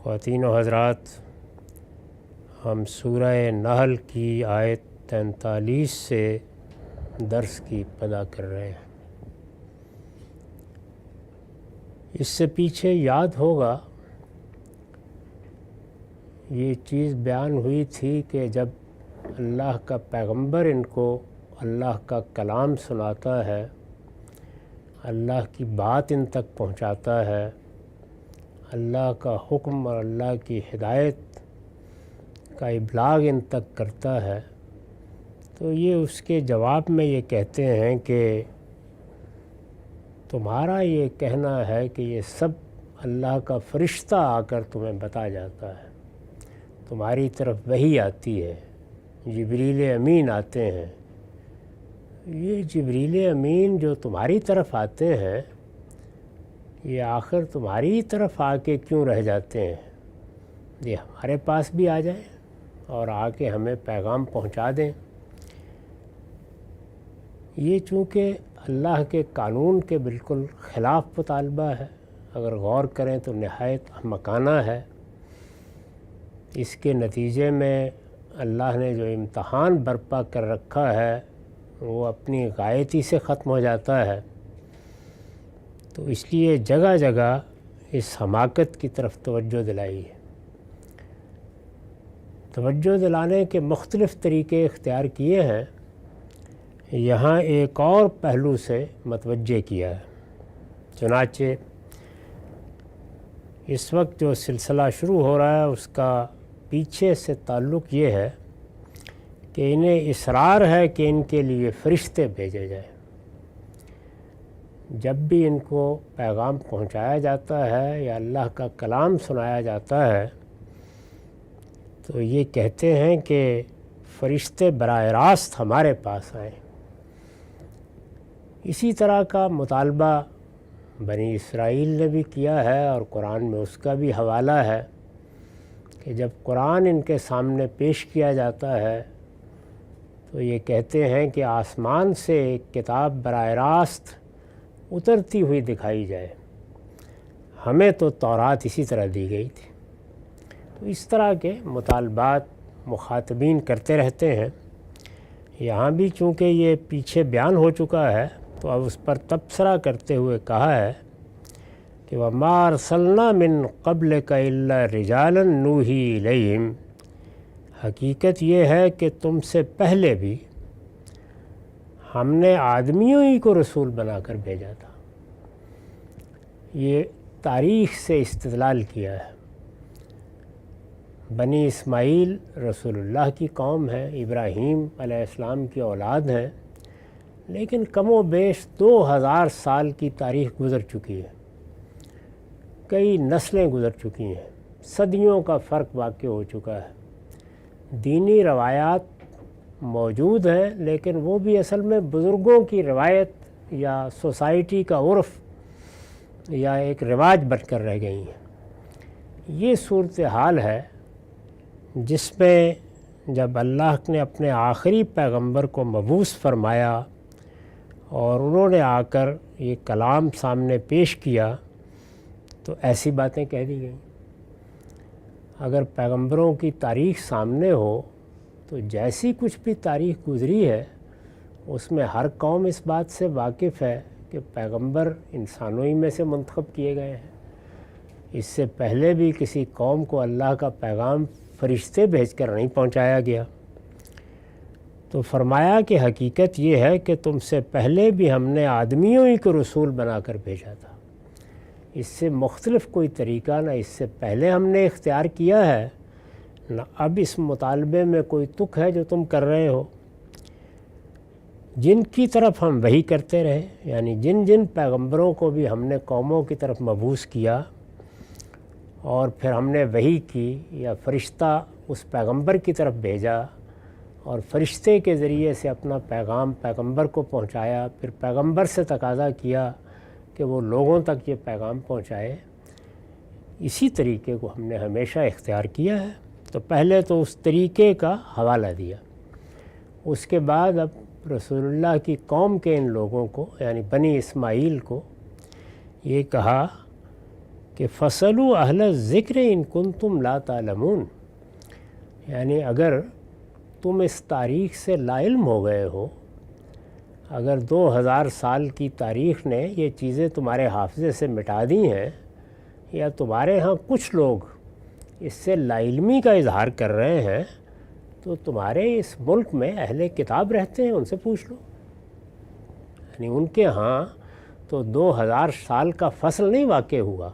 خواتین و حضرات، ہم سورہ نحل کی آیت 43 سے درس کی ابتدا کر رہے ہیں۔ اس سے پیچھے یاد ہوگا یہ چیز بیان ہوئی تھی کہ جب اللہ کا پیغمبر ان کو اللہ کا کلام سناتا ہے، اللہ کی بات ان تک پہنچاتا ہے، اللہ کا حکم اور اللہ کی ہدایت کا ابلاغ ان تک کرتا ہے، تو یہ اس کے جواب میں یہ کہتے ہیں کہ تمہارا یہ کہنا ہے کہ یہ سب اللہ کا فرشتہ آ کر تمہیں بتا جاتا ہے، تمہاری طرف وحی آتی ہے، جبریل امین آتے ہیں۔ یہ جبریل امین جو تمہاری طرف آتے ہیں، یہ آخر تمہاری طرف آ کے کیوں رہ جاتے ہیں؟ یہ ہمارے پاس بھی آ جائیں اور آ کے ہمیں پیغام پہنچا دیں۔ یہ چونکہ اللہ کے قانون کے بالکل خلاف مطالبہ ہے، اگر غور کریں تو نہایت احمقانہ ہے۔ اس کے نتیجے میں اللہ نے جو امتحان برپا کر رکھا ہے وہ اپنی غایتی سے ختم ہو جاتا ہے۔ تو اس لیے جگہ جگہ اس حماقت کی طرف توجہ دلائی ہے۔ توجہ دلانے کے مختلف طریقے اختیار کیے ہیں، یہاں ایک اور پہلو سے متوجہ کیا ہے۔ چنانچہ اس وقت جو سلسلہ شروع ہو رہا ہے اس کا پیچھے سے تعلق یہ ہے کہ انہیں اصرار ہے کہ ان کے لیے فرشتے بھیجے جائیں۔ جب بھی ان کو پیغام پہنچایا جاتا ہے یا اللہ کا کلام سنایا جاتا ہے تو یہ کہتے ہیں کہ فرشتے براہ راست ہمارے پاس آئیں۔ اسی طرح کا مطالبہ بنی اسرائیل نے بھی کیا ہے اور قرآن میں اس کا بھی حوالہ ہے کہ جب قرآن ان کے سامنے پیش کیا جاتا ہے تو یہ کہتے ہیں کہ آسمان سے ایک کتاب براہ راست اترتی ہوئی دکھائی جائے، ہمیں تو تورات اسی طرح دی گئی تھی۔ تو اس طرح کے مطالبات مخاطبین کرتے رہتے ہیں۔ یہاں بھی چونکہ یہ پیچھے بیان ہو چکا ہے تو اب اس پر تبصرہ کرتے ہوئے کہا ہے کہ وَمَا أَرْسَلْنَا مِن قَبْلِكَ إِلَّا رِجَالًا نُوحِي إِلَيْهِمْ، حقیقت یہ ہے کہ تم سے پہلے بھی ہم نے آدمیوں ہی کو رسول بنا کر بھیجا تھا۔ یہ تاریخ سے استدلال کیا ہے۔ بنی اسماعیل رسول اللہ کی قوم ہے، ابراہیم علیہ السلام کی اولاد ہیں، لیکن کم و بیش 2000 سال کی تاریخ گزر چکی ہے، کئی نسلیں گزر چکی ہیں، صدیوں کا فرق واقع ہو چکا ہے۔ دینی روایات موجود ہیں لیکن وہ بھی اصل میں بزرگوں کی روایت یا سوسائٹی کا عرف یا ایک رواج بن کر رہ گئی ہیں۔ یہ صورتحال ہے جس میں جب اللہ نے اپنے آخری پیغمبر کو مبعوث فرمایا اور انہوں نے آ کر یہ کلام سامنے پیش کیا تو ایسی باتیں کہہ دی گئیں۔ اگر پیغمبروں کی تاریخ سامنے ہو تو جیسی کچھ بھی تاریخ گزری ہے اس میں ہر قوم اس بات سے واقف ہے کہ پیغمبر انسانوں ہی میں سے منتخب کیے گئے ہیں۔ اس سے پہلے بھی کسی قوم کو اللہ کا پیغام فرشتے بھیج کر نہیں پہنچایا گیا۔ تو فرمایا کہ حقیقت یہ ہے کہ تم سے پہلے بھی ہم نے آدمیوں ہی کو رسول بنا کر بھیجا تھا۔ اس سے مختلف کوئی طریقہ نہ اس سے پہلے ہم نے اختیار کیا ہے، نہ اب اس مطالبے میں کوئی تک ہے جو تم کر رہے ہو۔ جن کی طرف ہم وحی کرتے رہے، یعنی جن جن پیغمبروں کو بھی ہم نے قوموں کی طرف مبعوث کیا اور پھر ہم نے وحی کی یا فرشتہ اس پیغمبر کی طرف بھیجا اور فرشتے کے ذریعے سے اپنا پیغام پیغمبر کو پہنچایا، پھر پیغمبر سے تقاضا کیا کہ وہ لوگوں تک یہ پیغام پہنچائے، اسی طریقے کو ہم نے ہمیشہ اختیار کیا ہے۔ تو پہلے تو اس طریقے کا حوالہ دیا، اس کے بعد اب رسول اللہ کی قوم کے ان لوگوں کو یعنی بنی اسماعیل کو یہ کہا کہ کہ فصلوا اہل ذکر ان کنتم لا تعلمون، یعنی اگر تم اس تاریخ سے لا علم ہو گئے ہو، اگر 2000 سال کی تاریخ نے یہ چیزیں تمہارے حافظے سے مٹا دی ہیں، یا تمہارے ہاں کچھ لوگ اس سے لا علمی کا اظہار کر رہے ہیں، تو تمہارے اس ملک میں اہل کتاب رہتے ہیں، ان سے پوچھ لو۔ یعنی ان کے ہاں تو 2000 سال کا فصل نہیں واقع ہوا،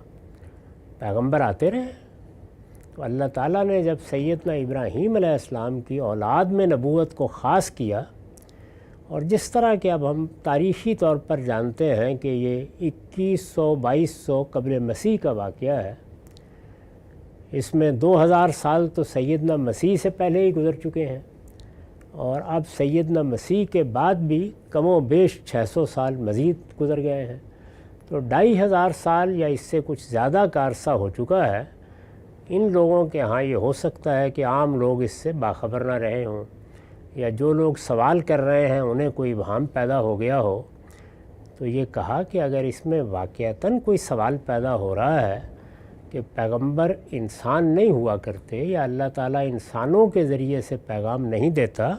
پیغمبر آتے رہے۔ تو اللہ تعالیٰ نے جب سیدنا ابراہیم علیہ السلام کی اولاد میں نبوت کو خاص کیا، اور جس طرح کہ اب ہم تاریخی طور پر جانتے ہیں کہ یہ 2100-2200 قبل مسیح کا واقعہ ہے، اس میں 2000 سال تو سیدنا مسیح سے پہلے ہی گزر چکے ہیں، اور اب سیدنا مسیح کے بعد بھی کم و بیش 600 سال مزید گزر گئے ہیں، تو 2500 سال یا اس سے کچھ زیادہ کا عرصہ ہو چکا ہے۔ ان لوگوں کے ہاں یہ ہو سکتا ہے کہ عام لوگ اس سے باخبر نہ رہے ہوں، یا جو لوگ سوال کر رہے ہیں انہیں کوئی ابہام پیدا ہو گیا ہو۔ تو یہ کہا کہ اگر اس میں واقعتاً کوئی سوال پیدا ہو رہا ہے کہ پیغمبر انسان نہیں ہوا کرتے، یا اللہ تعالیٰ انسانوں کے ذریعے سے پیغام نہیں دیتا،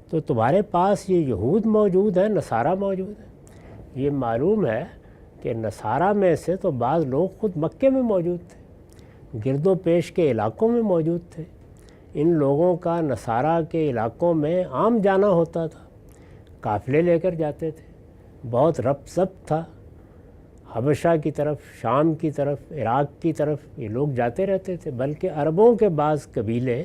تو تمہارے پاس یہ یہود موجود ہیں، نصارہ موجود ہیں۔ یہ معلوم ہے کہ نصارہ میں سے تو بعض لوگ خود مکے میں موجود تھے، گرد و پیش کے علاقوں میں موجود تھے۔ ان لوگوں کا نصارہ کے علاقوں میں عام جانا ہوتا تھا، قافلے لے کر جاتے تھے، بہت ربط ضبط تھا، حبشہ کی طرف، شام کی طرف، عراق کی طرف یہ لوگ جاتے رہتے تھے۔ بلکہ عربوں کے بعض قبیلے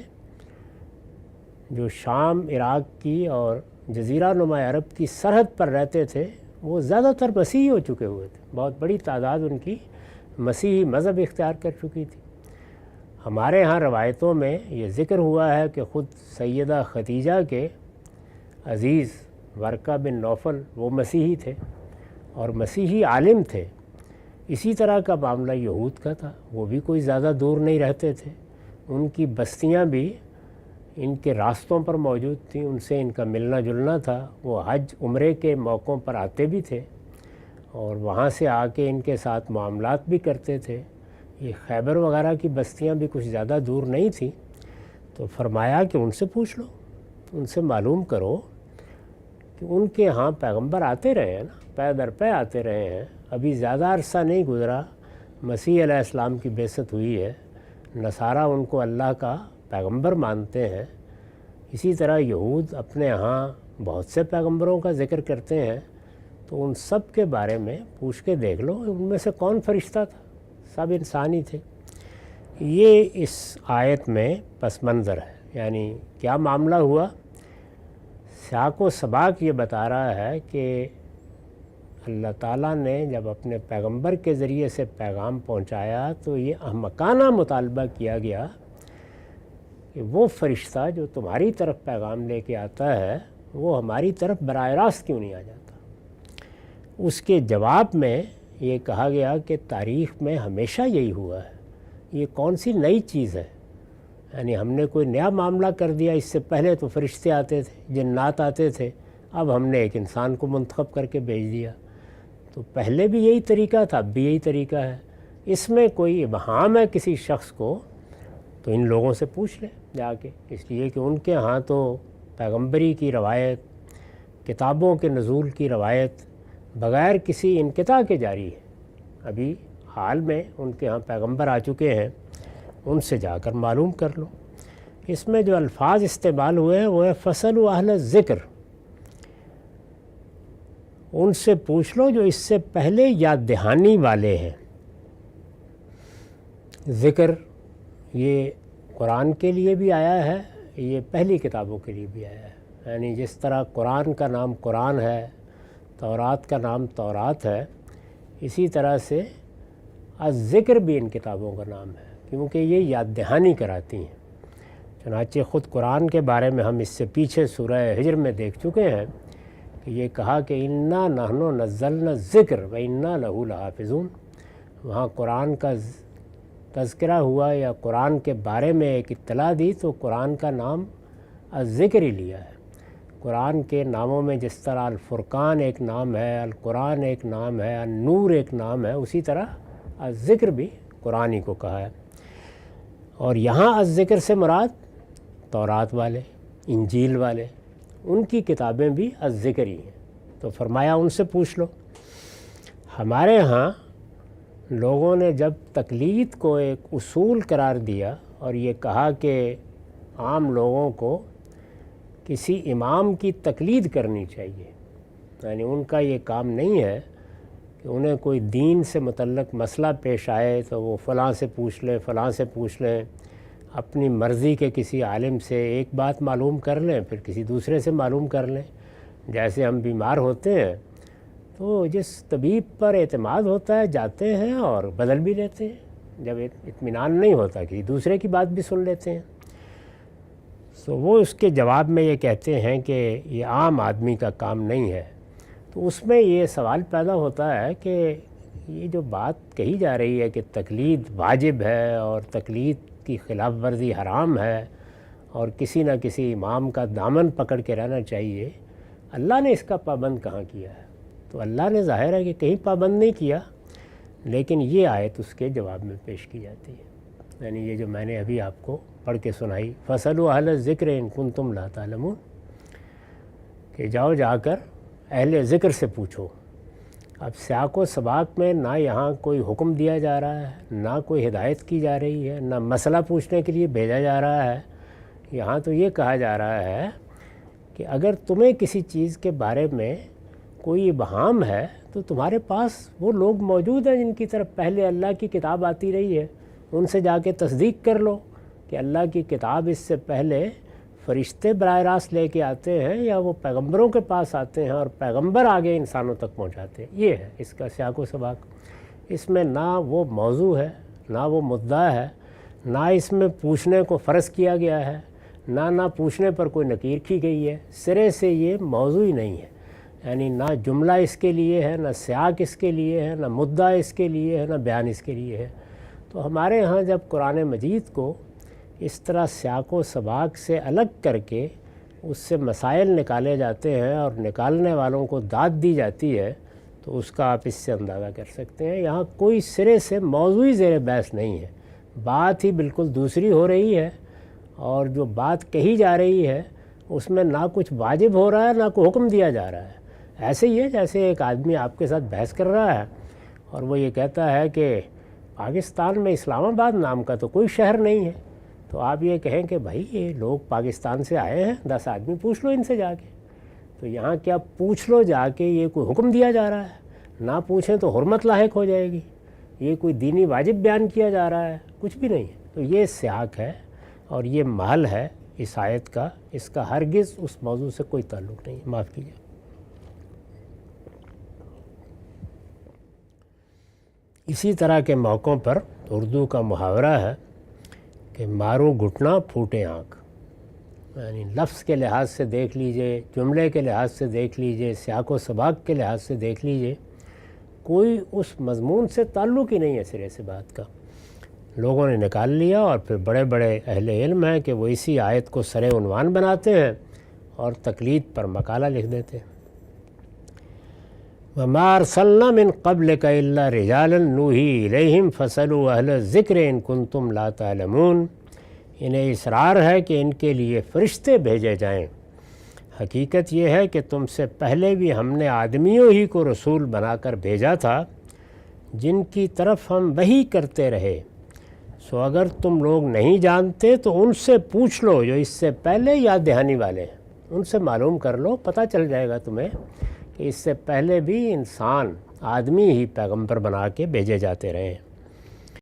جو شام، عراق کی اور جزیرہ نما عرب کی سرحد پر رہتے تھے، وہ زیادہ تر مسیحی ہو چکے ہوئے تھے، بہت بڑی تعداد ان کی مسیحی مذہب اختیار کر چکی تھی۔ ہمارے ہاں روایتوں میں یہ ذکر ہوا ہے کہ خود سیدہ خدیجہ کے عزیز ورقہ بن نوفل وہ مسیحی تھے اور مسیحی عالم تھے۔ اسی طرح کا معاملہ یہود کا تھا، وہ بھی کوئی زیادہ دور نہیں رہتے تھے، ان کی بستیاں بھی ان کے راستوں پر موجود تھیں، ان سے ان کا ملنا جلنا تھا۔ وہ حج عمرے کے موقعوں پر آتے بھی تھے اور وہاں سے آ کے ان کے ساتھ معاملات بھی کرتے تھے۔ یہ خیبر وغیرہ کی بستیاں بھی کچھ زیادہ دور نہیں تھیں، تو فرمایا کہ ان سے پوچھ لو، ان سے معلوم کرو کہ ان کے ہاں پیغمبر آتے رہے ہیں نا، پے در پے آتے رہے ہیں۔ ابھی زیادہ عرصہ نہیں گزرا، مسیح علیہ السلام کی بعثت ہوئی ہے، نصارہ ان کو اللہ کا پیغمبر مانتے ہیں۔ اسی طرح یہود اپنے ہاں بہت سے پیغمبروں کا ذکر کرتے ہیں، تو ان سب کے بارے میں پوچھ کے دیکھ لو ان میں سے کون فرشتہ تھا، سب انسان ہی تھے۔ یہ اس آیت میں پس منظر ہے، یعنی کیا معاملہ ہوا۔ سیاق و سباق یہ بتا رہا ہے کہ اللہ تعالیٰ نے جب اپنے پیغمبر کے ذریعے سے پیغام پہنچایا تو یہ احمقانہ مطالبہ کیا گیا کہ وہ فرشتہ جو تمہاری طرف پیغام لے کے آتا ہے وہ ہماری طرف براہ راست کیوں نہیں آ جاتا۔ اس کے جواب میں یہ کہا گیا کہ تاریخ میں ہمیشہ یہی ہوا ہے، یہ کون سی نئی چیز ہے، یعنی ہم نے کوئی نیا معاملہ کر دیا۔ اس سے پہلے تو فرشتے آتے تھے، جنات آتے تھے، اب ہم نے ایک انسان کو منتخب کر کے بھیج دیا۔ تو پہلے بھی یہی طریقہ تھا، اب بھی یہی طریقہ ہے۔ اس میں کوئی ابہام ہے کسی شخص کو تو ان لوگوں سے پوچھ لیں جا کے، اس لیے کہ ان کے ہاں تو پیغمبری کی روایت، کتابوں کے نزول کی روایت بغیر کسی انقطاع کے جاری ہے۔ ابھی حال میں ان کے ہاں پیغمبر آ چکے ہیں، ان سے جا کر معلوم کر لو۔ اس میں جو الفاظ استعمال ہوئے ہیں وہ ہے فصل و اہل ذکر، ان سے پوچھ لو جو اس سے پہلے یاد دہانی والے ہیں۔ ذکر یہ قرآن کے لیے بھی آیا ہے، یہ پہلی کتابوں کے لیے بھی آیا ہے، یعنی جس طرح قرآن کا نام قرآن ہے، تورات کا نام تورات ہے، اسی طرح سے الذکر بھی ان کتابوں کا نام ہے، کیونکہ یہ یاد دہانی کراتی ہیں۔ چنانچہ خود قرآن کے بارے میں ہم اس سے پیچھے سورہ ہجر میں دیکھ چکے ہیں کہ یہ کہا کہ انا نحن نزلنا الذکر و انا لہ لحافظون۔ وہاں قرآن کا تذکرہ ہوا یا قرآن کے بارے میں ایک اطلاع دی تو قرآن کا نام الذکر ہی لیا ہے۔ قرآن کے ناموں میں جس طرح الفرقان ایک نام ہے، القرآن ایک نام ہے، النور ایک نام ہے، اسی طرح الذکر بھی قرآن ہی کو کہا ہے، اور یہاں الذکر سے مراد تورات والے، انجیل والے، ان کی کتابیں بھی الذکر ہی ہیں۔ تو فرمایا ان سے پوچھ لو۔ ہمارے ہاں لوگوں نے جب تقلید کو ایک اصول قرار دیا اور یہ کہا کہ عام لوگوں کو کسی امام کی تقلید کرنی چاہیے، یعنی ان کا یہ کام نہیں ہے کہ انہیں کوئی دین سے متعلق مسئلہ پیش آئے تو وہ فلاں سے پوچھ لیں، فلاں سے پوچھ لیں، اپنی مرضی کے کسی عالم سے ایک بات معلوم کر لیں پھر کسی دوسرے سے معلوم کر لیں۔ جیسے ہم بیمار ہوتے ہیں تو جس طبیب پر اعتماد ہوتا ہے جاتے ہیں اور بدل بھی لیتے ہیں، جب اطمینان نہیں ہوتا کسی دوسرے کی بات بھی سن لیتے ہیں۔ تو وہ اس کے جواب میں یہ کہتے ہیں کہ یہ عام آدمی کا کام نہیں ہے۔ تو اس میں یہ سوال پیدا ہوتا ہے کہ یہ جو بات کہی جا رہی ہے کہ تقلید واجب ہے اور تقلید کی خلاف ورزی حرام ہے اور کسی نہ کسی امام کا دامن پکڑ کے رہنا چاہیے، اللہ نے اس کا پابند کہاں کیا ہے؟ تو اللہ نے ظاہر ہے کہ کہیں پابند نہیں کیا، لیکن یہ آیت اس کے جواب میں پیش کی جاتی ہے، یعنی یہ جو میں نے ابھی آپ کو پڑھ کے سنائی، فَاسْأَلُوا أَهْلَ الذِّكْرِ إِن كُنتُمْ لَا تَعْلَمُونَ، کہ جاؤ جا کر اہل ذکر سے پوچھو۔ اب سیاق و سباق میں نہ یہاں کوئی حکم دیا جا رہا ہے، نہ کوئی ہدایت کی جا رہی ہے، نہ مسئلہ پوچھنے کے لیے بھیجا جا رہا ہے۔ یہاں تو یہ کہا جا رہا ہے کہ اگر تمہیں کسی چیز کے بارے میں کوئی ابہام ہے تو تمہارے پاس وہ لوگ موجود ہیں جن کی طرف پہلے اللہ کی کتاب آتی رہی ہے، ان سے جا کے تصدیق کر لو کہ اللہ کی کتاب اس سے پہلے فرشتے براہ راست لے کے آتے ہیں یا وہ پیغمبروں کے پاس آتے ہیں اور پیغمبر آگے انسانوں تک پہنچاتے ہیں۔ یہ ہے اس کا سیاق و سباق۔ اس میں نہ وہ موضوع ہے، نہ وہ مدعا ہے، نہ اس میں پوچھنے کو فرض کیا گیا ہے، نہ پوچھنے پر کوئی نکیر کی گئی ہے، سرے سے یہ موضوع ہی نہیں ہے، یعنی نہ جملہ اس کے لیے ہے، نہ سیاق اس کے لیے ہے، نہ مدعا اس کے لیے ہے، نہ بیان اس کے لیے ہے۔ تو ہمارے ہاں جب قرآن مجید کو اس طرح سیاق و سباق سے الگ کر کے اس سے مسائل نکالے جاتے ہیں اور نکالنے والوں کو داد دی جاتی ہے تو اس کا آپ اس سے اندازہ کر سکتے ہیں یہاں کوئی سرے سے موضوعی زیر بحث نہیں ہے، بات ہی بالکل دوسری ہو رہی ہے، اور جو بات کہی جا رہی ہے اس میں نہ کچھ واجب ہو رہا ہے نہ کوئی حکم دیا جا رہا ہے۔ ایسے ہی ہے جیسے ایک آدمی آپ کے ساتھ بحث کر رہا ہے اور وہ یہ کہتا ہے کہ پاکستان میں اسلام آباد نام کا تو کوئی شہر نہیں ہے، تو آپ یہ کہیں کہ بھائی یہ لوگ پاکستان سے آئے ہیں، 10 آدمی پوچھ لو ان سے جا کے۔ تو یہاں کیا پوچھ لو جا کے یہ کوئی حکم دیا جا رہا ہے؟ نہ پوچھیں تو حرمت لاحق ہو جائے گی، یہ کوئی دینی واجب بیان کیا جا رہا ہے؟ کچھ بھی نہیں ہے۔ تو یہ سیاق ہے اور یہ محل ہے اس آیت کا، اس کا ہرگز اس موضوع سے کوئی تعلق نہیں ہے، معاف کیجیے۔ اسی طرح کے موقعوں پر اردو کا محاورہ ہے کہ مارو گھٹنا پھوٹے آنکھ، یعنی لفظ کے لحاظ سے دیکھ لیجئے، جملے کے لحاظ سے دیکھ لیجئے، سیاق و سباق کے لحاظ سے دیکھ لیجئے، کوئی اس مضمون سے تعلق ہی نہیں ہے سرے سے بات کا۔ لوگوں نے نکال لیا اور پھر بڑے بڑے اہل علم ہیں کہ وہ اسی آیت کو سر عنوان بناتے ہیں اور تقلید پر مقالہ لکھ دیتے ہیں۔ وَمَا أَرْسَلْنَا مِن قَبْلِكَ إِلَّا رِجَالًا نُوحِي إِلَيْهِمْ فَاسْأَلُوا أَهْلَ الذِّكْرِ إِن كُنتُمْ لَا تَعْلَمُونَ۔ انہیں اصرار ہے کہ ان کے لیے فرشتے بھیجے جائیں۔ حقیقت یہ ہے کہ تم سے پہلے بھی ہم نے آدمیوں ہی کو رسول بنا کر بھیجا تھا جن کی طرف ہم وحی کرتے رہے۔ سو اگر تم لوگ نہیں جانتے تو ان سے پوچھ لو جو اس سے پہلے یاد دہانی والے ہیں، ان سے معلوم کر لو، پتہ چل جائے گا تمہیں کہ اس سے پہلے بھی انسان، آدمی ہی پیغمبر بنا کے بھیجے جاتے رہے ہیں۔